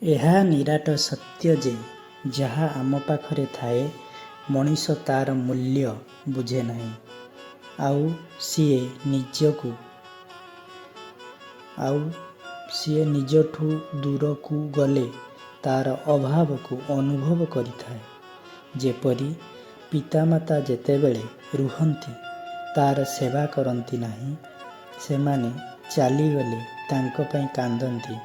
ଏହା ନିରାଟ ସତ୍ୟ ଯେ ଯାହା ଆମ ପାଖରେ ଥାଏ ମଣିଷ ତାର ମୂଲ୍ୟ ବୁଝେ ନାହିଁ। ଆଉ ସିଏ ନିଜଠୁ ଦୂରକୁ ଗଲେ ତାର ଅଭାବକୁ ଅନୁଭବ କରିଥାଏ। ଯେପରି ପିତାମାତା ଯେତେବେଳେ ରୁହନ୍ତି ତାର ସେବା କରନ୍ତି ନାହିଁ, ସେମାନେ ଚାଲିଗଲେ ତାଙ୍କ ପାଇଁ କାନ୍ଦନ୍ତି।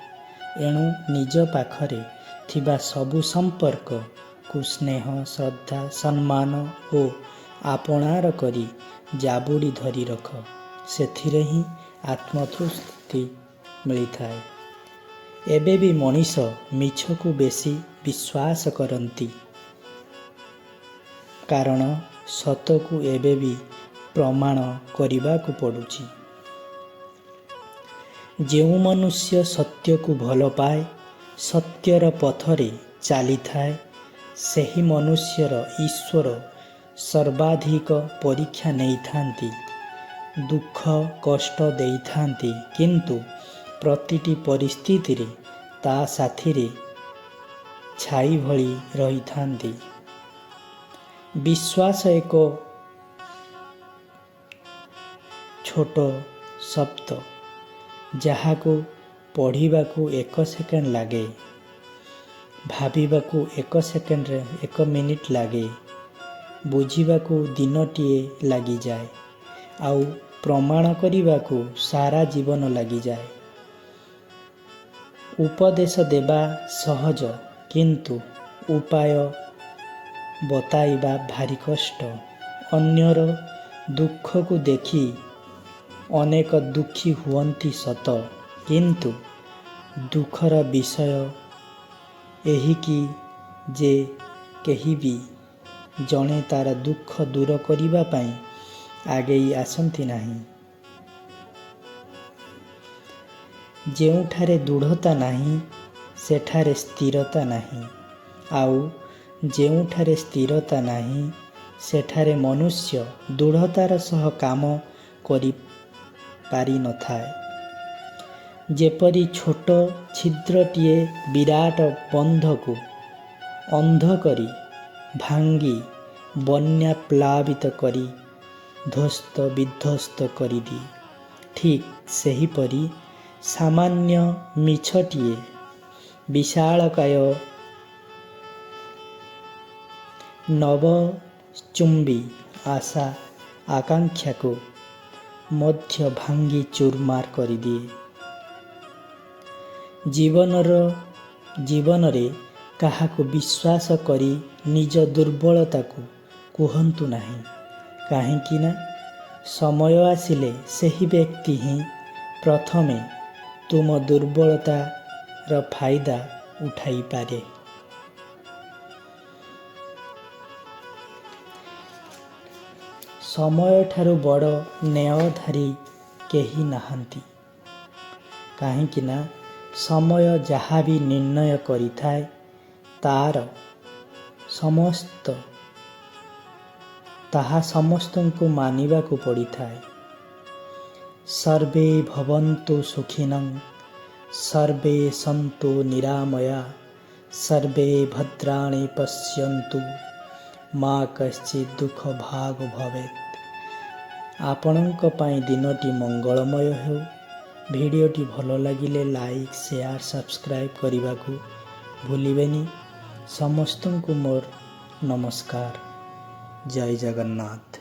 ଏଣୁ ନିଜ ପାଖରେ ଥିବା ସବୁ ସମ୍ପର୍କକୁ ସ୍ନେହ, ଶ୍ରଦ୍ଧା, ସମ୍ମାନ ଓ ଆପଣାର କରି ଜାବୁଡ଼ି ଧରି ରଖ। ସେଥିରେ ହିଁ ଆତ୍ମତୃପ୍ତି ମିଳିଥାଏ। ଏବେ ବି ମଣିଷ ମିଛକୁ ବେଶୀ ବିଶ୍ୱାସ କରନ୍ତି, କାରଣ ସତକୁ ଏବେ ବି ପ୍ରମାଣ କରିବାକୁ ପଡ଼ୁଛି। ଯେଉଁ ମନୁଷ୍ୟ ସତ୍ୟକୁ ଭଲ ପାଏ, ସତ୍ୟର ପଥରେ ଚାଲିଥାଏ, ସେହି ମନୁଷ୍ୟର ଈଶ୍ୱର ସର୍ବାଧିକ ପରୀକ୍ଷା ନେଇଥାନ୍ତି, ଦୁଃଖ କଷ୍ଟ ଦେଇଥାନ୍ତି, କିନ୍ତୁ ପ୍ରତିଟି ପରିସ୍ଥିତିରେ ତା ସାଥିରେ ଛାଇ ଭଳି ରହିଥାନ୍ତି। ବିଶ୍ୱାସ ଏକ ଛୋଟ ଶବ୍ଦ, ଯାହାକୁ ପଢ଼ିବାକୁ 1 ସେକେଣ୍ଡ ଲାଗେ, ଭାବିବାକୁ 1 ମିନିଟ ଲାଗେ, ବୁଝିବାକୁ ଦିନଟିଏ ଲାଗିଯାଏ, ଆଉ ପ୍ରମାଣ କରିବାକୁ ସାରା ଜୀବନ ଲାଗିଯାଏ। ଉପଦେଶ ଦେବା ସହଜ, କିନ୍ତୁ ଉପାୟ ବତାଇବା ଭାରି କଷ୍ଟ। ଅନ୍ୟର ଦୁଃଖକୁ ଦେଖି ଅନେକ ଦୁଃଖୀ ହୁଅନ୍ତି ସତ, କିନ୍ତୁ ଦୁଃଖର ବିଷୟ ଏହିକି ଯେ କେହି ବି ଜଣେ ତାର ଦୁଃଖ ଦୂର କରିବା ପାଇଁ ଆଗେଇ ଆସନ୍ତି ନାହିଁ। ଯେଉଁଠାରେ ଦୃଢ଼ତା ନାହିଁ, ସେଠାରେ ସ୍ଥିରତା ନାହିଁ, ଆଉ ଯେଉଁଠାରେ ସ୍ଥିରତା ନାହିଁ, ସେଠାରେ ମନୁଷ୍ୟ ଦୃଢ଼ତାର ସହ କାମ କରିପାରିନଥାଏ। ଯେପରି ଛୋଟ ଛିଦ୍ରଟିଏ ବିରାଟ ବନ୍ଧକୁ ଅନ୍ଧ କରି ଭାଙ୍ଗି ବନ୍ୟା ପ୍ଳାବିତ କରି ଧ୍ୱସ୍ତ ବିଧ୍ୱସ୍ତ କରିଦିଏ, ଠିକ୍ ସେହିପରି ସାମାନ୍ୟ ମିଛଟିଏ ବିଶାଳକାୟ ନଭଶ୍ଚୁମ୍ବୀ ଆଶା ଆକାଂକ୍ଷାକୁ ମଧ୍ୟ ଭାଙ୍ଗି ଚୁରମାର କରିଦିଏ। ଜୀବନରେ କାହାକୁ ବିଶ୍ୱାସ କରି ନିଜ ଦୁର୍ବଳତାକୁ କୁହନ୍ତୁ ନାହିଁ, କାହିଁକି ନା ସମୟ ଆସିଲେ ସେହି ବ୍ୟକ୍ତି ହିଁ ପ୍ରଥମେ ତୁମ ଦୁର୍ବଳତାର ଫାଇଦା ଉଠାଇପାରେ। ସମୟଠାରୁ ବଡ଼ ନ୍ୟାୟଧାରୀ କେହି ନାହାନ୍ତି, କାହିଁକି ନା ସମୟ ଯାହା ବି ନିର୍ଣ୍ଣୟ କରିଥାଏ ତାହା ସମସ୍ତଙ୍କୁ ମାନିବାକୁ ପଡ଼ିଥାଏ। ସର୍ବେ ଭବନ୍ତୁ ସୁଖିନଃ, ସର୍ବେ ସନ୍ତୁ ନିରାମୟା, ସର୍ବେ ଭଦ୍ରାଣି ପଶ୍ୟନ୍ତୁ, ମା କଶ୍ଚିତ୍ ଦୁଃଖ ଭାଗ ଭବେତ୍। ଆପଣଙ୍କ ପାଇଁ ଦିନଟି ମଙ୍ଗଳମୟ ହେଉ। ଭିଡ଼ିଓଟି ଭଲ ଲାଗିଲେ ଲାଇକ୍, ସେୟାର, ସବସ୍କ୍ରାଇବ୍ କରିବାକୁ ଭୁଲିବେନି। ସମସ୍ତଙ୍କୁ ମୋର ନମସ୍କାର। ଜୟ ଜଗନ୍ନାଥ।